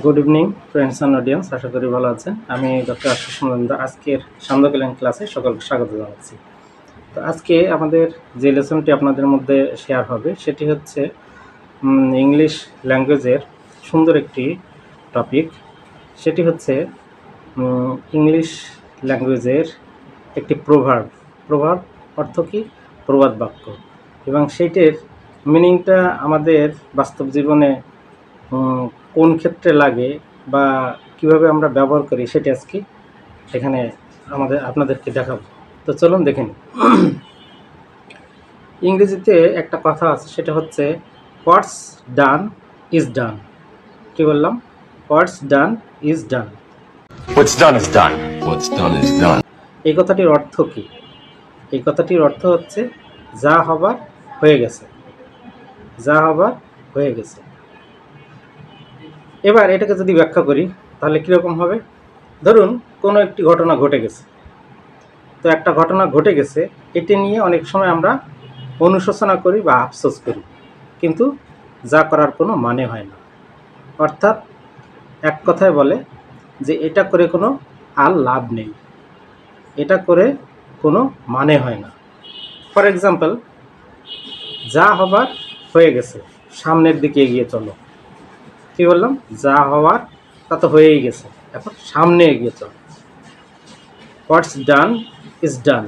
Good evening friends and audience, আশা করি ভালো আছেন। আমি ডক্টর আশিস মজুমদার আজকের সান্ধ্যকালীন ক্লাসে সকলকে স্বাগত জানাচ্ছি। তো আজকে আমাদের যে লেসনটি আপনাদের মধ্যে শেয়ার হবে সেটি হচ্ছে ইংলিশ ল্যাঙ্গুয়েজের সুন্দর একটি টপিক। সেটি হচ্ছে ইংলিশ ল্যাঙ্গুয়েজের একটি প্রভাব অর্থ কি? প্রবাদ বাক্য, এবং সেইটির মিনিংটা আমাদের বাস্তব জীবনে কোন ক্ষেত্রে লাগে বা কিভাবে আমরা ব্যবহার করি সেটা আজকে এখানে আপনাদেরকে দেখাবো। তো চলুন দেখে নিই। ইংরেজিতে একটা কথা আছে, সেটা হচ্ছে হোয়াটস ডান ইজ ডান। কি বললাম? What's done is done. What's done is done. What's done is done. এই কথাটির অর্থ কি? এই কথাটির অর্থ হচ্ছে যা হবার হয়ে গেছে, যা হবার হয়ে গেছে। এবার এটাকে যদি ব্যাখ্যা করি তাহলে কীরকম হবে? ধরুন কোনো একটি ঘটনা ঘটে গেছে, তো একটা ঘটনা ঘটে গেছে, এটি নিয়ে অনেক সময় আমরা অনুশোচনা করি বা আফসোস করি, কিন্তু যা করার কোনো মানে হয় না। অর্থাৎ এক কথায় বলে যে এটা করে কোনো আর লাভ নেই, এটা করে কোনো মানে হয় না। ফর এক্সাম্পল, যা হবার হয়ে গেছে, সামনের দিকে এগিয়ে চলো। কি বললাম? যা হওয়ার তা তো হয়েই গেছে, এখন সামনে এগিয়ে চলো। What's done is done,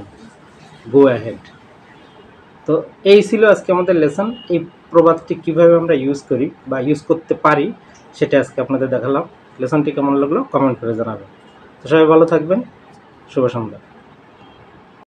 go ahead. তো এই ছিল আজকে আমাদের লেসন। এই প্রবাদটি কীভাবে আমরা ইউজ করি বা ইউজ করতে পারি সেটা আজকে আপনাদের দেখালাম। লেসনটি কেমন লাগলো কমেন্ট করে জানাবেন। তো সবাই ভালো থাকবেন। শুভ সন্ধ্যা।